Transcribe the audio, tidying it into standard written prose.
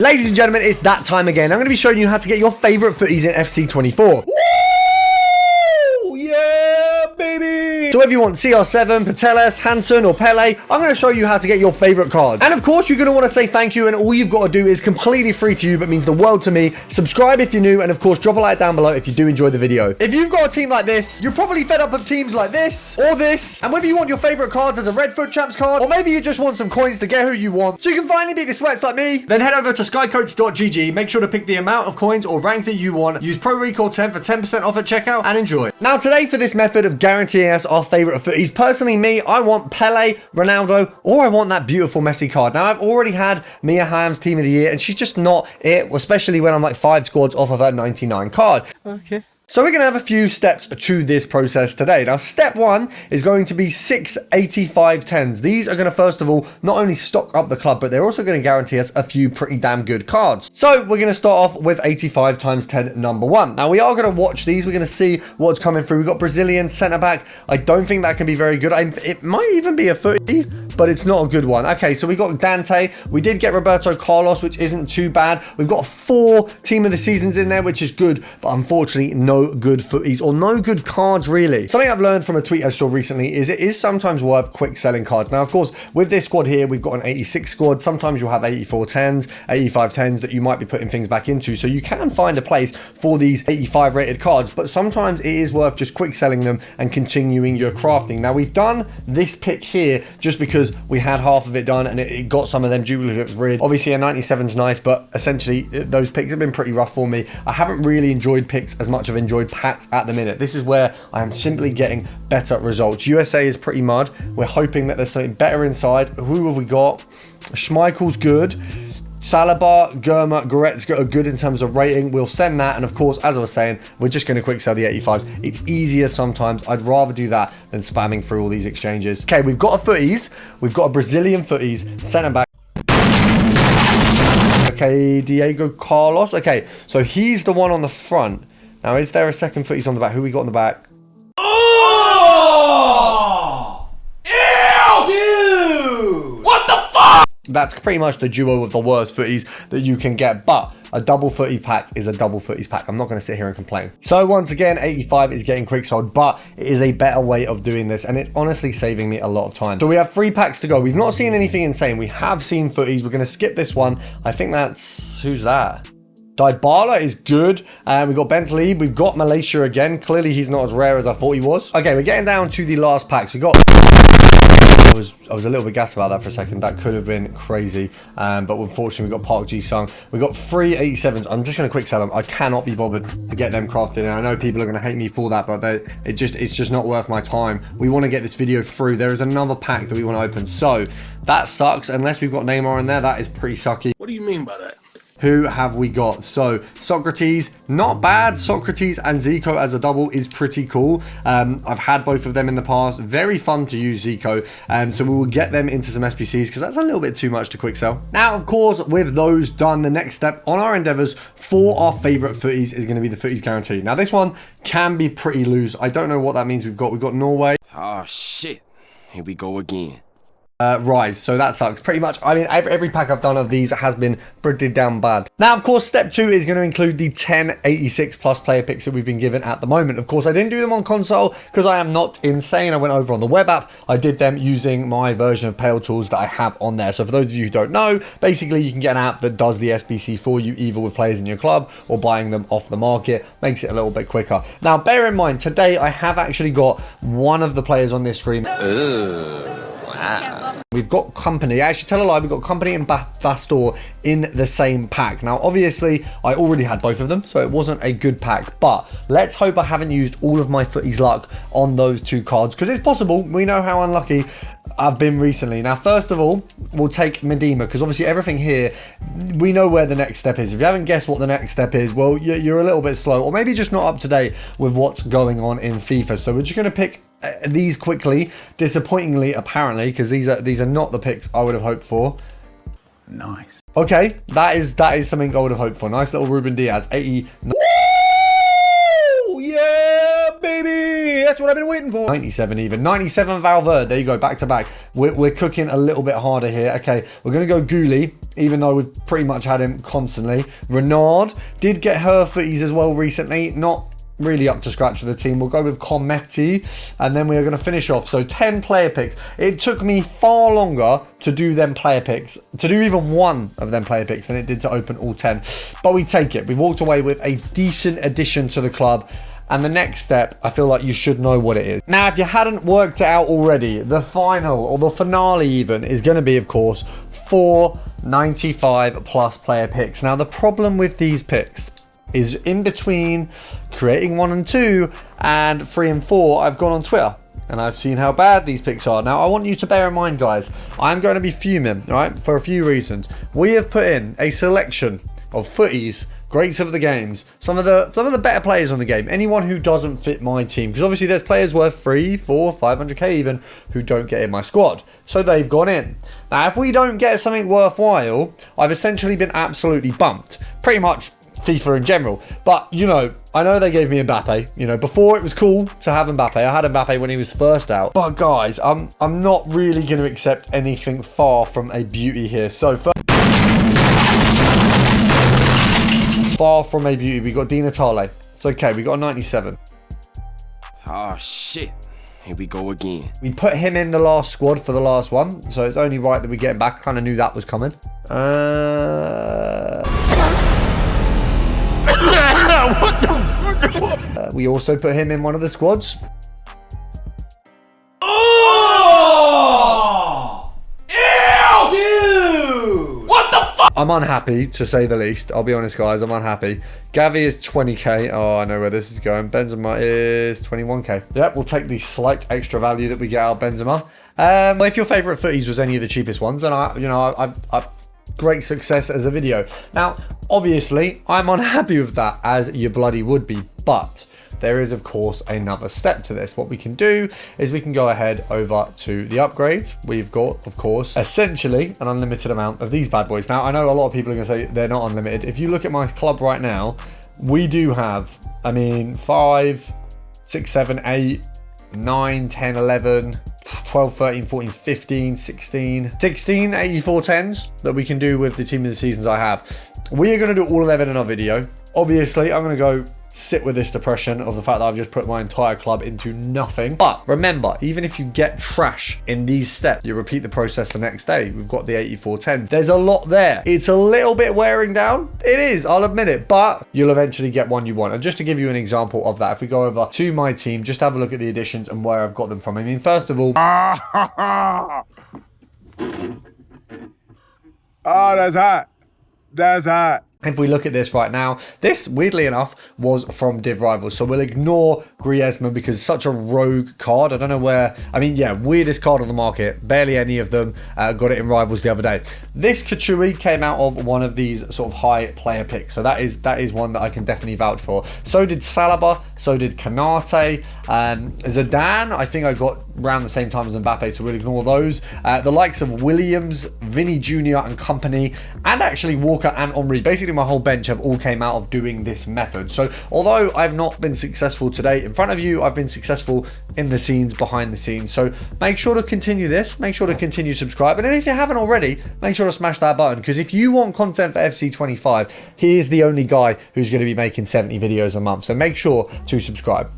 Ladies and gentlemen, it's that time again. I'm going to be showing you how to get your favorite footies in FC24. Woo! Yeah, baby! So whether you want CR7, Pateles, Hansen, or Pele, I'm going to show you how to get your favorite cards. And of course, you're going to want to say thank you, and all you've got to do is completely free to you, but means the world to me. Subscribe if you're new, and of course, drop a like down below if you do enjoy the video. If you've got a team like this, you're probably fed up of teams like this, or this, and whether you want your favorite cards as a Red Foot Champs card, or maybe you just want some coins to get who you want, so you can finally beat the sweats like me, then head over to skycoach.gg, make sure to pick the amount of coins or rank that you want, use Pro Recall 10 for 10% off at checkout, and enjoy. Now today, for this method of guaranteeing us our favorite footies, personally me, I want Pele, Ronaldo, or I want that beautiful Messi card. Now I've already had Mia Hamm's team of the year, and she's just not it, especially when I'm like 5 squads off of her 99 card. Okay. So we're going to have a few steps to this process today. Now, step 1 is going to be 6 85-10s. These are going to, first of all, not only stock up the club, but they're also going to guarantee us a few pretty damn good cards. So we're going to start off with 85 times 10 number 1. Now, we are going to watch these. We're going to see what's coming through. We've got Brazilian centre-back. I don't think that can be very good. It might even be a footy, but it's not a good one. Okay, so we got Dante. We did get Roberto Carlos, which isn't too bad. We've got 4 team of the seasons in there, which is good, but unfortunately, no good footies or no good cards really. Something I've learned from a tweet I saw recently is it is sometimes worth quick selling cards. Now, of course, with this squad here, we've got an 86 squad. Sometimes you'll have 84 10s, 85 10s that you might be putting things back into. So you can find a place for these 85 rated cards, but sometimes it is worth just quick selling them and continuing your crafting. Now, we've done this pick here just because we had half of it done and it got some of them duplicates rid. Obviously, a 97's nice, but essentially those picks have been pretty rough for me. I haven't really enjoyed picks as much as I've enjoyed packs at the minute. This is where I am simply getting better results. USA is pretty mud. We're hoping that there's something better inside. Who have we got? Schmeichel's good. Saliba, Germa, Goretzka are good in terms of rating. We'll send that, and of course, as I was saying, we're just going to quick sell the 85s. It's easier sometimes. I'd rather do that than spamming through all these exchanges. Okay, we've got a footies. We've got a Brazilian footies, centre back. Okay, Diego Carlos. Okay, so he's the one on the front. Now, is there a second footies on the back? Who we got on the back? Oh! Ew! Dude! What the fuck? That's pretty much the duo of the worst footies that you can get, but a double footy pack is a double footies pack. I'm not going to sit here and complain. So once again, 85 is getting quick sold, but it is a better way of doing this, and it's honestly saving me a lot of time. So we have 3 packs to go. We've not seen anything insane. We have seen footies. We're going to skip this one. I think that's... who's that? Dybala is good. We've got Bentley. We've got Malaysia again. Clearly, he's not as rare as I thought he was. Okay, we're getting down to the last packs. We got... I was a little bit gassed about that for a second. That could have been crazy. But unfortunately, we got Park Ji-sung. We got 3 87s. I'm just going to quick sell them. I cannot be bothered to get them crafted. And I know people are going to hate me for that, but it's just not worth my time. We want to get this video through. There is another pack that we want to open. So that sucks. Unless we've got Neymar in there, that is pretty sucky. What do you mean by that? Who have we got? So Socrates, not bad. Socrates and Zico as a double is pretty cool. I've had both of them in the past. Very fun to use Zico. So we will get them into some SBCs because that's a little bit too much to quick sell. Now, of course, with those done, the next step on our endeavors for our favorite footies is going to be the footies guarantee. Now, this one can be pretty loose. I don't know what that means. We've got Norway. Oh shit, here we go again. Rise, so that sucks pretty much. I mean, every pack I've done of these has been pretty damn bad. Now, of course, step 2 is going to include the 10 86 plus player picks that we've been given at the moment. Of course, I didn't do them on console because I am not insane. I went over on the web app. I did them using my version of Pale Tools that I have on there. So for those of you who don't know, basically you can get an app that does the SBC for you, either with players in your club or buying them off the market. Makes it a little bit quicker. Now, bear in mind, today I have actually got one of the players on this screen. Wow. We've got Company. Actually, tell a lie, we've got Company and Bastor in the same pack. Now, obviously, I already had both of them, so it wasn't a good pack. But let's hope I haven't used all of my footies luck on those 2 cards, because it's possible. We know how unlucky I've been recently. Now, first of all, we'll take Medina, because obviously everything here, we know where the next step is. If you haven't guessed what the next step is, well, you're a little bit slow, or maybe just not up to date with what's going on in FIFA. So we're just going to pick these quickly, disappointingly apparently, because these are not the picks I would have hoped for. Nice. Okay, that is something I would have hoped for. Nice little Ruben Diaz, 80. Woo! Yeah, baby! That's what I've been waiting for. 97 even. 97 Valverde. There you go. Back to back. We're cooking a little bit harder here. Okay, we're going to go Gulli, even though we've pretty much had him constantly. Renard did get her footies as well recently. Not really up to scratch for the team. We'll go with Cometti, and then we are going to finish off. So 10 player picks. It took me far longer to do them player picks, to do even one of them player picks, than it did to open all 10. But we take it. We've walked away with a decent addition to the club. And the next step, I feel like you should know what it is. Now, if you hadn't worked it out already, the final, or the finale even, is going to be, of course, 4 95 plus player picks. Now, the problem with these picks is in between creating 1 and 2 and 3 and 4, I've gone on Twitter and I've seen how bad these picks are. Now, I want you to bear in mind, guys, I'm going to be fuming, right, for a few reasons. We have put in a selection of footies, greats of the games, some of the better players on the game, anyone who doesn't fit my team, because obviously there's players worth 3, 4, 500k even who don't get in my squad, so they've gone in. Now, if we don't get something worthwhile, I've essentially been absolutely bumped, pretty much FIFA in general. But, you know, I know they gave me Mbappe. You know, before it was cool to have Mbappe. I had Mbappe when he was first out. But guys, I'm not really going to accept anything far from a beauty here. So far from a beauty. We got Di Natale. It's okay. We got a 97. Oh shit. Here we go again. We put him in the last squad for the last one, so it's only right that we get him back. I kind of knew that was coming. We also put him in one of the squads. Oh! Ew! Dude! What the fuck? I'm unhappy, to say the least. I'll be honest, guys. I'm unhappy. Gavi is 20k. Oh, I know where this is going. Benzema is 21k. Yep, we'll take the slight extra value that we get out of Benzema. If your favourite footies was any of the cheapest ones, and I've great success as a video. Now, obviously, I'm unhappy with that, as you bloody would be, but there is, of course, another step to this. What we can do is we can go ahead over to the upgrade. We've got, of course, essentially an unlimited amount of these bad boys. Now, I know a lot of people are going to say they're not unlimited. If you look at my club right now, we do have, I mean, 5, 6, 7, 8, 9, 10, 11, 12, 13, 14, 15, 16 84 10s that we can do with the team of the seasons I have. We are going to do all of them in our video. Obviously, I'm going to go sit with this depression of the fact that I've just put my entire club into nothing. But remember, even if you get trash in these steps, you repeat the process the next day. We've got the 84 10s. There's a lot there. It's a little bit wearing down. It is, I'll admit it, but you'll eventually get one you want. And just to give you an example of that, if we go over to my team, just have a look at the additions and where I've got them from. I mean, first of all, Oh, that's hot. That's hot. if we look at this right now, this, weirdly enough, was from Div Rivals. So we'll ignore Griezmann because it's such a rogue card. I don't know where... I mean, yeah, weirdest card on the market. Barely any of them. Got it in Rivals the other day. This Kachuri came out of one of these sort of high player picks. So that is one that I can definitely vouch for. So did Saliba. So did Kanate. Zidane, I think I got around the same time as Mbappe, so we'll ignore those. The likes of Williams, Vinny Jr. and company, and actually Walker and Henry. Basically, my whole bench have all came out of doing this method. So although I've not been successful today in front of you, I've been successful in the scenes, behind the scenes. So make sure to continue this. Make sure to continue subscribing. And if you haven't already, make sure to smash that button, because if you want content for FC 25, he is the only guy who's going to be making 70 videos a month. So make sure to subscribe.